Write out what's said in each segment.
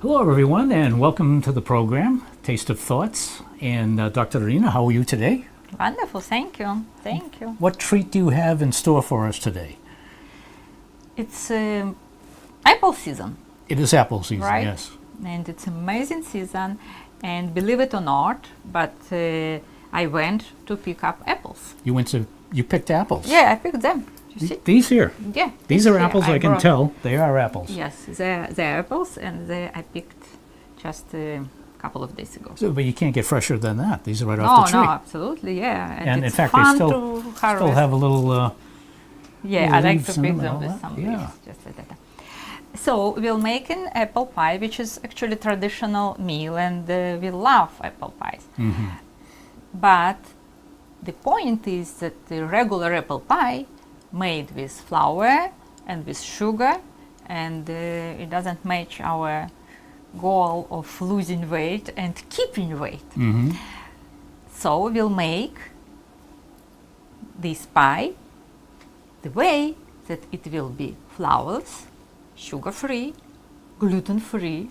Hello, everyone, and welcome to the program, Taste of Thoughts. And Dr. Irina, how are you today? Wonderful, thank you. Thank you. What treat do you have in store for us today? It's apple season, It is apple season, right? yes. And it's amazing season. And believe it or not, but I went to pick up apples. You picked apples? Yeah, I picked them. You see? These here? Yeah. These are apples, I can tell. They are apples. Yes, they're apples, and I picked just a couple of days ago. But you can't get fresher than that. These are right off the tree. No, absolutely, yeah. And it's in fact, fun they to harvest. still have a little Yeah, I like leaves to in pick them them and all with that. some Yeah. leaves, just like that. So we'll make an apple pie, which is actually traditional meal, and we love apple pies. Mm-hmm. But the point is that the regular apple pie made with flour and with sugar, and it doesn't match our goal of losing weight and keeping weight. Mm-hmm. So we'll make this pie the way that it will be flourless, sugar-free, gluten-free,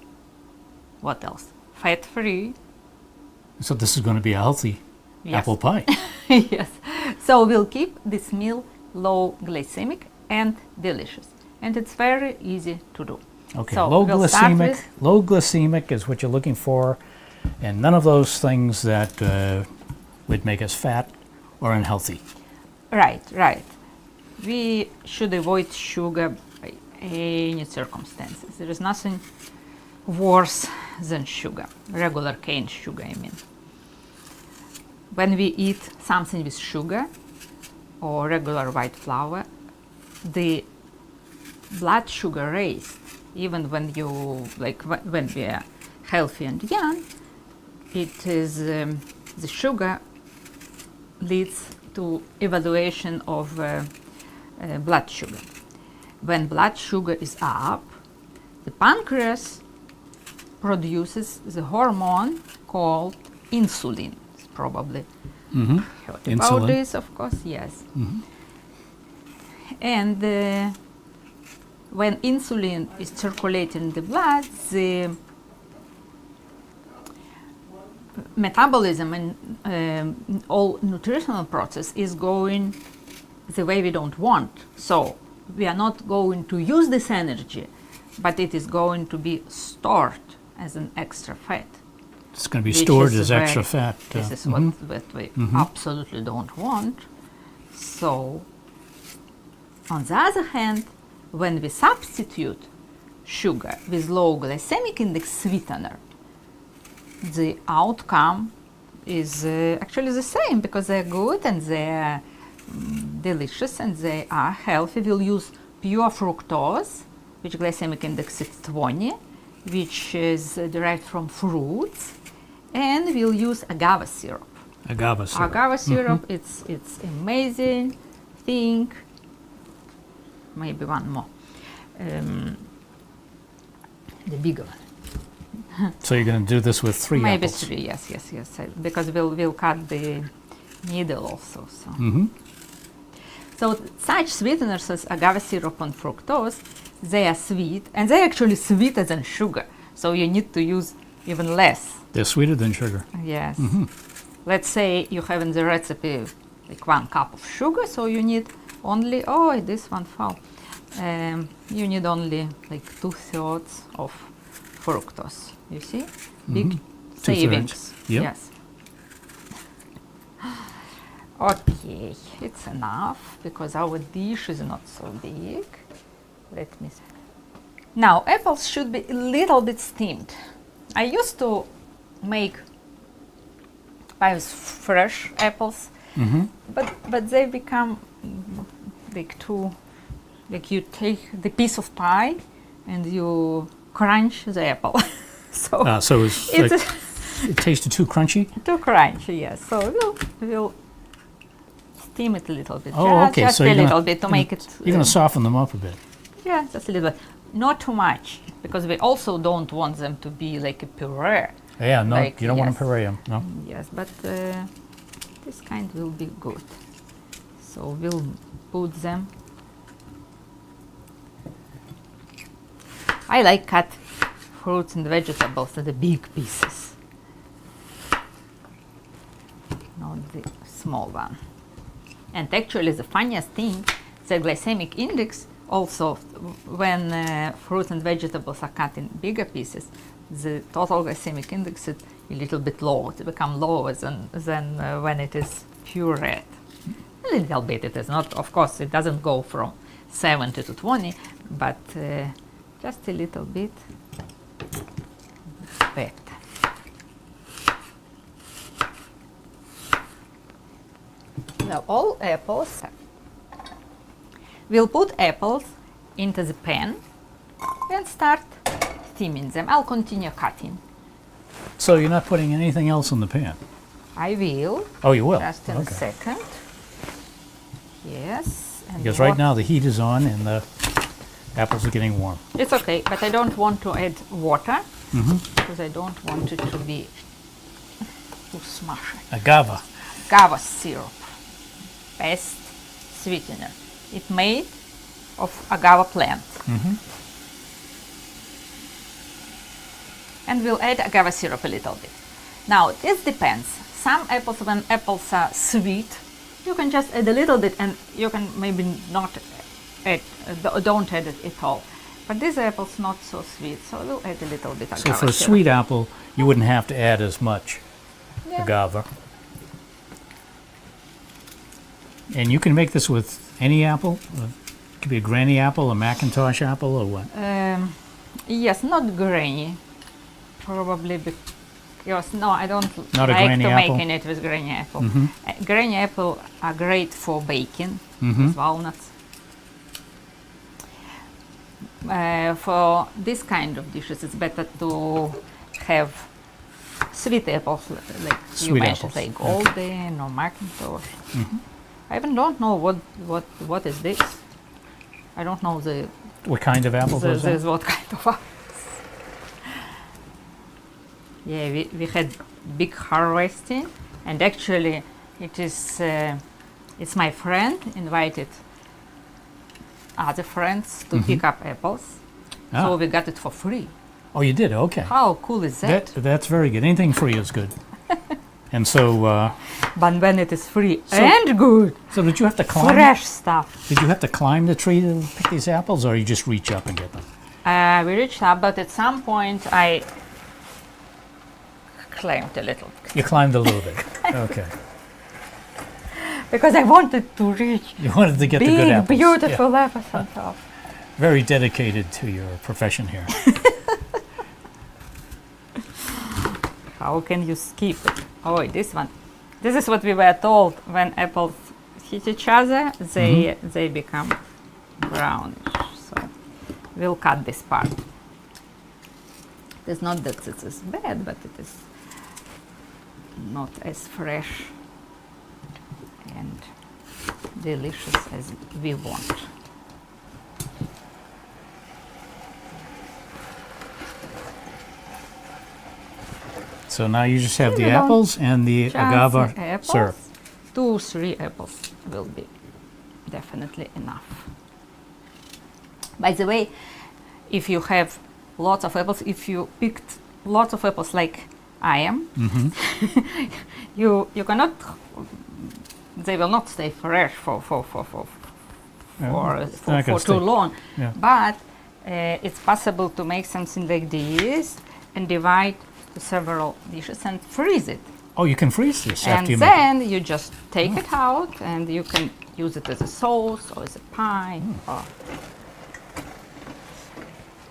what else? Fat-free. So this is going to be a healthy Yes. apple pie. Yes. So we'll keep this meal low glycemic and delicious. And it's very easy to do. Okay, So low we'll start glycemic. with- Low glycemic is what you're looking for, and none of those things that would make us fat or unhealthy. Right, right. We should avoid sugar by any circumstances. There is nothing worse than sugar, regular cane sugar, I mean. When we eat something with sugar or regular white flour, the blood sugar raised, even when when we are healthy and young, it is the sugar leads to evaluation of blood sugar. When blood sugar is up, the pancreas produces the hormone called insulin. It's probably Mm-hmm. heard Insulin. about this, of course, yes. Mm-hmm. And when insulin is circulating in the blood, the metabolism and all nutritional process is going the way we don't want. So we are not going to use this energy, but it is going to be stored as an extra fat. It's going to be Which stored is as extra very- fat. This is mhm. what we Mhm. absolutely don't want. So, on the other hand, when we substitute sugar with low glycemic index sweetener, the outcome is actually the same, because they're good and they're delicious and they are healthy. We'll use pure fructose, which glycemic index is 20, which is derived from fruits, and we'll use agave syrup. Agave syrup. Agave syrup, it's amazing thing. Maybe one more. The bigger one. So you're going to do this with 3 Maybe apples. 3, yes, because we'll cut the needle also. So. Mm-hmm. So such sweeteners as agave syrup and fructose, they are sweet, and they're actually sweeter than sugar. So you need to use even less. They're sweeter than sugar. Yes. Mm-hmm. Let's say you have in the recipe like 1 cup of sugar, so you need only, this one fell. You need only like 2/3 of fructose. You see? Big 2/3. savings. Yep. Yes. Okay, it's enough because our dish is not so big. Let me see. Now, apples should be a little bit steamed. I used to make pie with fresh apples, Mm-hmm. but they become like too, like you take the piece of pie and you crunch the apple. So So it's it's like, it tasted too crunchy? too crunchy, yes. So we'll steam it a little bit. Oh, okay. Just So a you're little gonna- bit to make it. You're going to soften them up a bit. Yeah, just a little bit. Not too much, because we also don't want them to be like a puree. Yeah, no, Like, you don't want yes. to puree them. No. Yes, but this kind will be good. So we'll put them. I like cut fruits and vegetables, the big pieces, not the small one. And actually the funniest thing, the glycemic index also, when fruits and vegetables are cut in bigger pieces, the total glycemic index is a little bit low. It becomes lower than when it is pureed. A little bit it is not, of course, it doesn't go from 70 to 20, but just a little bit better. Now all apples, we'll put apples into the pan and start steaming them. I'll continue cutting. So you're not putting anything else in the pan? I will. Oh, you will? Just in a second. Yes. And Because right now the heat is on and the apples are getting warm. It's okay, but I don't want to add water because I don't want it to be too smushy. Agave. Agave syrup, best sweetener. It's made of agave plant. And we'll add agave syrup a little bit. Now, this depends. Some apples, when apples are sweet, you can just add a little bit, and you can maybe not add, don't add it at all. But this apple's not so sweet, so we'll add a little bit agave So for a syrup. sweet apple, you wouldn't have to add as much agave. And you can make this with any apple? It could be a granny apple, a Macintosh apple, or what? Yes, not granny. Probably because, no, I don't Not a like granny to apple? making it with granny apple. Granny apple are great for baking with walnuts. For this kind of dishes, it's better to have sweet apples, like you Sweet mentioned, apples, like golden or Macintosh. I even don't know what is this. I don't know What kind of apple was that? what kind of apples. Yeah, we had big harvesting, and actually it is it's my friend invited other friends to pick up apples, so we got it for free. Oh, you did? Okay. How cool is that? That's very good. Anything free is good. And so, But when it is free and good, so did you have to climb? fresh stuff. Did you have to climb the tree to pick these apples, or you just reach up and get them? We reached up, but at some point I climbed a little You climbed a little bit. Okay. because I wanted to reach You wanted to get the good big, apples. beautiful Yeah. apples on top. Very dedicated to your profession here. How can you skip it? Oh, this one. This is what we were told when apples hit each other, they become brownish. So we'll cut this part. It's not that it is bad, but it is not as fresh and delicious as we want. So now you just have the You don't apples and the Just agave apples. syrup. 2-3 apples will be definitely enough. By the way, if you have lots of apples, if you picked lots of apples like I am, you cannot. They will not stay fresh for too long. Yeah. But it's possible to make something like this and divide to several dishes and freeze it. Oh, you can freeze this And after you make it. then you just take it out and you can use it as a sauce or as a pie. Or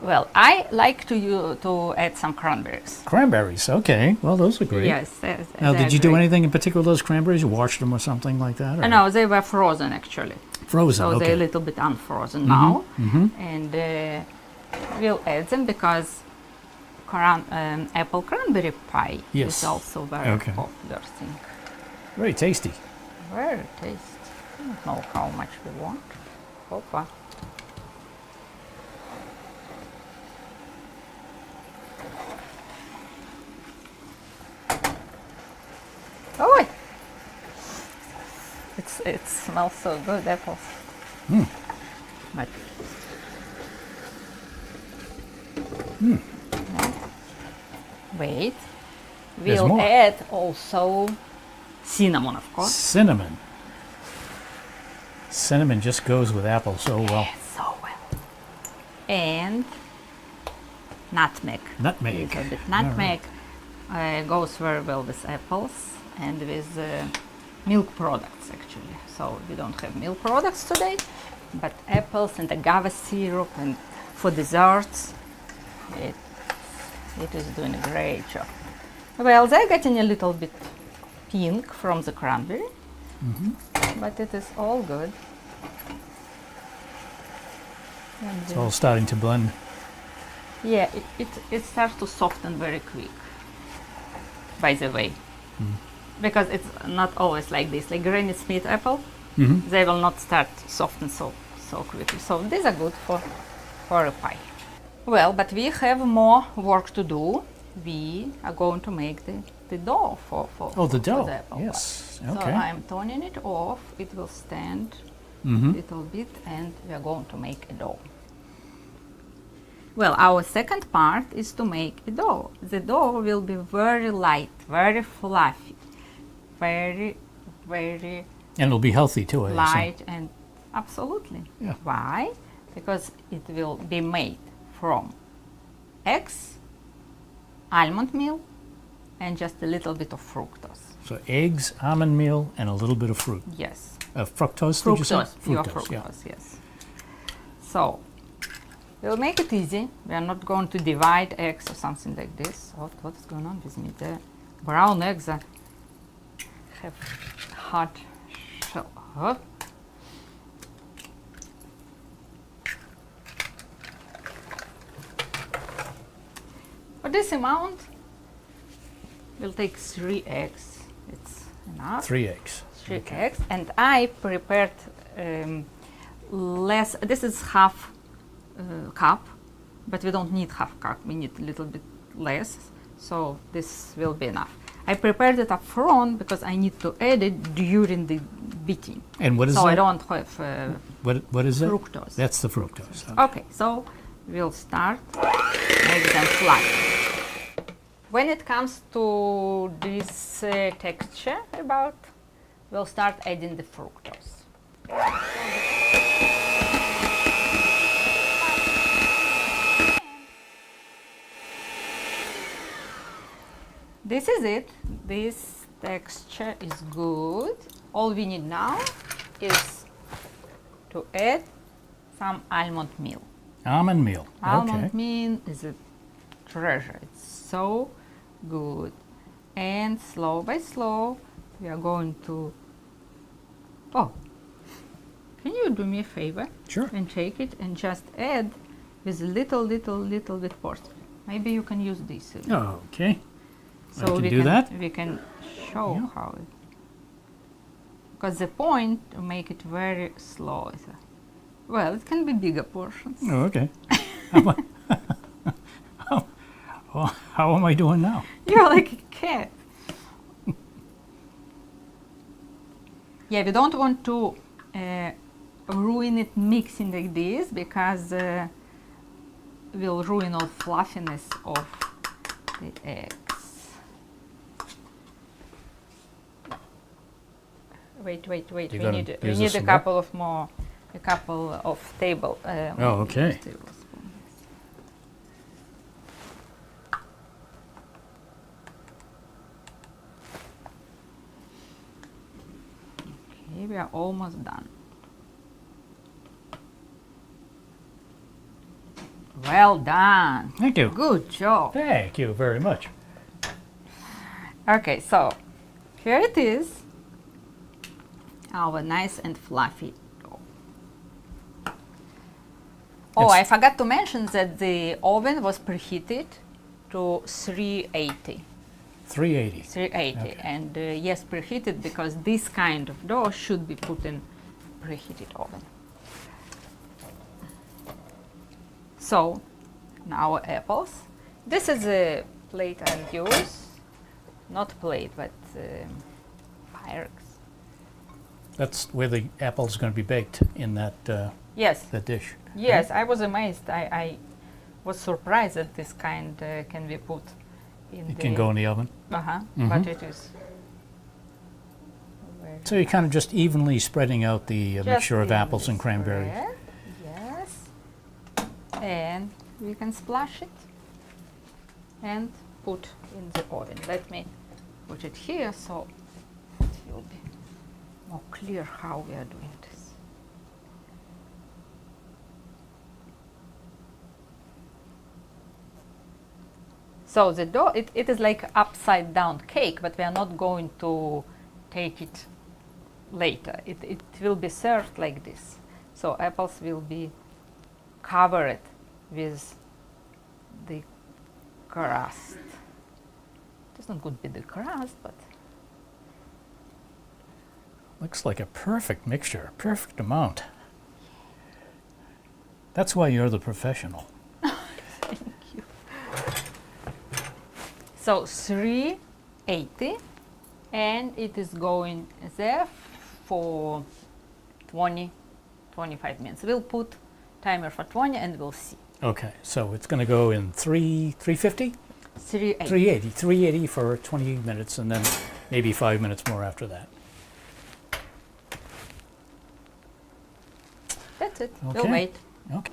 well, I like to add some cranberries. Cranberries, okay. Well, those are great. Yes. Now, did you do anything in particular with those cranberries? You washed them or something like that? Or? No, they were frozen actually. Frozen, So okay. they're a little bit unfrozen now. And we'll add them because apple cranberry pie Yes. is also very Okay. popular thing. Very tasty. Very tasty. I don't know how much we want. Opa. Oh, it smells so good, apples. But yes, Wait. There's We'll more. add also cinnamon, of course. Cinnamon. Cinnamon just goes with apple so well. So well. And nutmeg. Nutmeg. A little bit. Nutmeg goes very well with apples and with milk products, actually. So we don't have milk products today, but apples and agave syrup, and for desserts, it is doing a great job. Well, they're getting a little bit pink from the cranberry, but it is all good. And It's all starting to blend. yeah, it starts to soften very quick, by the way. Because it's not always like this. Like Granny Smith apple, they will not start soften so quickly. So these are good for a pie. Well, but we have more work to do. We are going to make the dough for Oh, the dough. the apple pie. Yes. So Okay. I'm turning it off. It will stand a little bit, and we are going to make a dough. Well, our second part is to make a dough. The dough will be very light, very fluffy, very, very And it'll be healthy too, I assume. light, and absolutely. Yeah. Why? Because it will be made from eggs, almond meal, and just a little bit of fructose. So eggs, almond meal, and a little bit of fruit. Yes. Fructose, did you say? Fructose, pure yeah. fructose, yes. So, we'll make it easy. We are not going to divide eggs or something like this. What's going on with me? The brown eggs have hard shell. Huh? For this amount, we'll take 3 eggs. It's enough. 3 eggs. 3 eggs, and I prepared less. This is half cup, but we don't need half cup. We need a little bit less, so this will be enough. I prepared it up front because I need to add it during the beating. And what is so that? I don't have What is it? fructose. That's the fructose. Okay, so we'll start make them flat. When it comes to this texture about, we'll start adding the fructose. This is it. This texture is good. All we need now is to add some almond meal. Almond meal. Almond Okay. meal is a treasure. It's so good. And slow by slow, we are going to. Oh, can you do me a favor? Sure. And take it and just add with a little bit portion. Maybe you can use this. Okay. I can we do that? We can show Yeah. how it. Because the point to make it very slow is, well, it can be bigger portions. Oh, okay. How am I doing now? You're like a cat. Yeah, we don't want to ruin it mixing like this, because we'll ruin all fluffiness of the eggs. Wait. You're We gonna need use this a some couple of more, a couple of table. Oh, okay. tablespoons. Okay, we are almost done. Well done. Thank you. Good job. Thank you very much. Okay, so here it is, our nice and fluffy dough. Oh, It's- I forgot to mention that the oven was preheated to 380. 380. 380, Okay. and yes, preheated because this kind of dough should be put in preheated oven. So, now our apples. This is a plate I'll use, not plate, but Pyrex. That's where the apple's going to be baked, in that Yes, that dish. yes, I was amazed. I was surprised that this kind can be put It can go in the oven. But it is. So you're kind of just evenly spreading out the mixture of apples and evenly cranberries. spread, yes. And we can splash it and put in the oven. Let me put it here so it will be more clear how we are doing this. So the dough, it is like upside down cake, but we are not going to take it later. It will be served like this. So apples will be covered with the crust. It's not going to be the crust, but Looks like a perfect mixture, perfect amount. That's why you're the professional. thank you. So 380, and it is going there for 20-25 minutes. We'll put timer for 20 and we'll see. Okay, so it's going to go in 350? 380. 380 for 20 minutes, and then maybe 5 minutes more after that. That's it. Okay. We'll wait. Okay.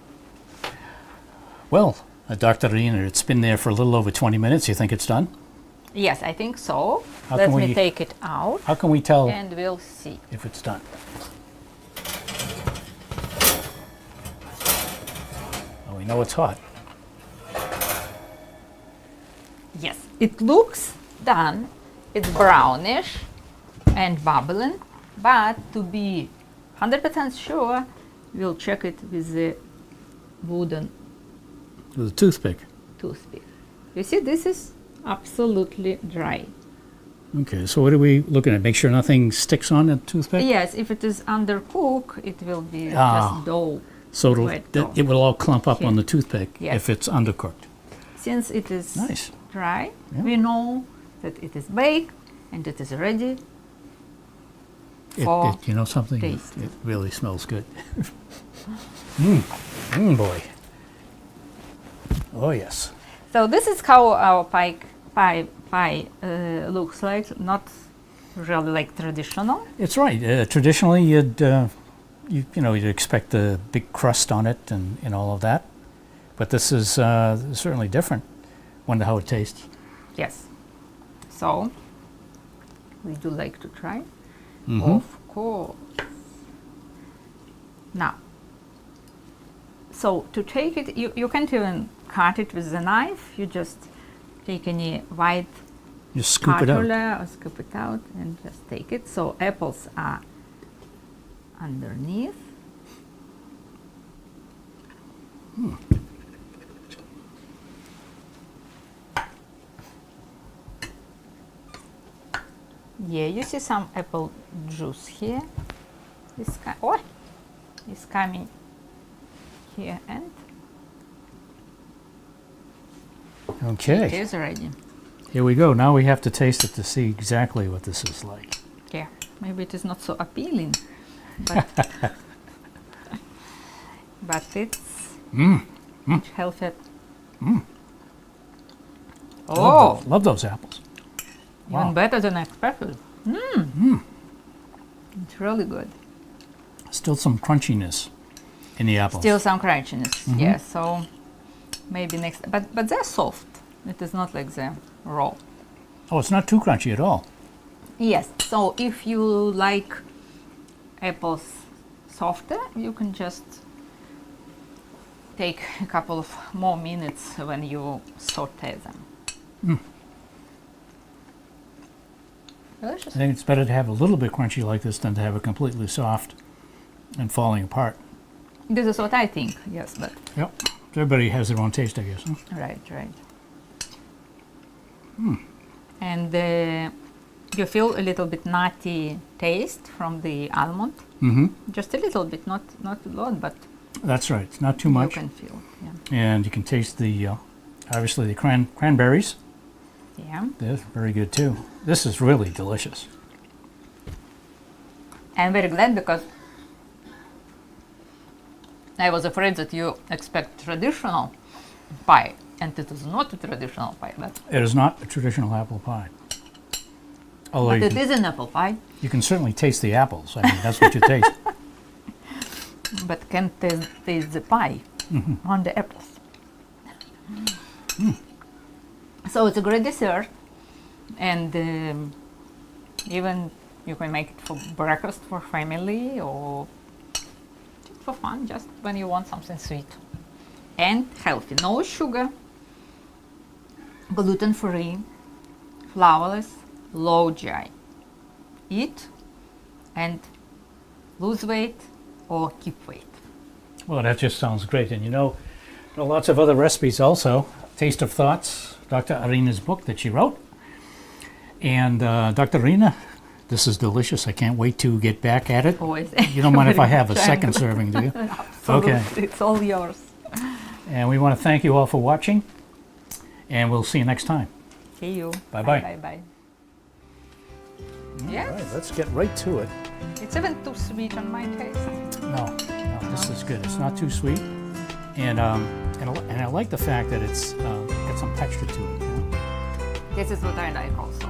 Well, Dr. Irina, it's been there for a little over 20 minutes. You think it's done? Yes, I think so. How Let can me we- take it out How can we tell and we'll see. if it's done? Oh, we know it's hot. Yes, it looks done. It's brownish and bubbling, but to be 100% sure, we'll check it with the wooden With a toothpick. toothpick. You see, this is absolutely dry. Okay, so what are we looking at? Make sure nothing sticks on the toothpick? Yes, if it is undercooked, it will be Ah. just dough. So Wet dough. it will all clump up on Here. the toothpick Yes. if it's undercooked. Since it is Nice. dry, Yeah. we know that it is baked and it is ready for You know something? taste. It really smells good. Boy. Oh, yes. So this is how our pie looks like. Not really like traditional. It's right. Traditionally, you'd expect a big crust on it and all of that, but this is certainly different. Wonder how it tastes. Yes. So we do like to try. Mhm. Of course. Now, so to take it, you can't even cut it with a knife. You just take any white Just scoop it out. spatula or scoop it out and just take it. So apples are underneath. Yeah, you see some apple juice here. It's coming here, and it Okay, is ready. here we go. Now we have to taste it to see exactly what this is like. Yeah, maybe it is not so appealing, but, but it's much healthier. Oh, Love those apples. even Wow. better than I expected. It's really good. Still some crunchiness in the apples. Still some crunchiness, yeah. So maybe next, but they're soft. It is not like the raw. Oh, it's not too crunchy at all. Yes. So if you like apples softer, you can just take a couple of more minutes when you saute them. Delicious. I think it's better to have a little bit crunchy like this than to have it completely soft and falling apart. This is what I think. Yes, but Yep. Everybody has their own taste, I guess. Huh? right. And you feel a little bit nutty taste from the almond. Mm-hmm. Just a little bit, not a lot, but That's right. It's not too you much. can feel. And you can taste the, obviously, the cranberries. Yeah. They're very good, too. This is really delicious. I'm very glad because I was afraid that you expect traditional pie, And it is not a traditional pie, but It is not a traditional apple pie. Although it you is an apple pie. can certainly taste the apples. I mean, that's what you taste. But can't taste the pie on the apples. So it's a great dessert, and even you can make it for breakfast for family or just for fun, just when you want something sweet and healthy. No sugar, gluten-free, flourless, low GI. Eat and lose weight or keep weight. Well, that just sounds great. And you know, there are lots of other recipes also. Taste of Thoughts, Dr. Irina's book that she wrote. And Dr. Irina, this is delicious. I can't wait to get back at it. Always. You don't mind if I have a second serving, do you? Absolutely. Okay. It's all yours. And we want to thank you all for watching. And we'll see you next time. See you. Bye-bye. Bye-bye. All Yes. right, let's get right to it. It's even too sweet on my taste. No, this is good. It's not too sweet. And I like the fact that it's got some texture to it. You know? This is what I like also.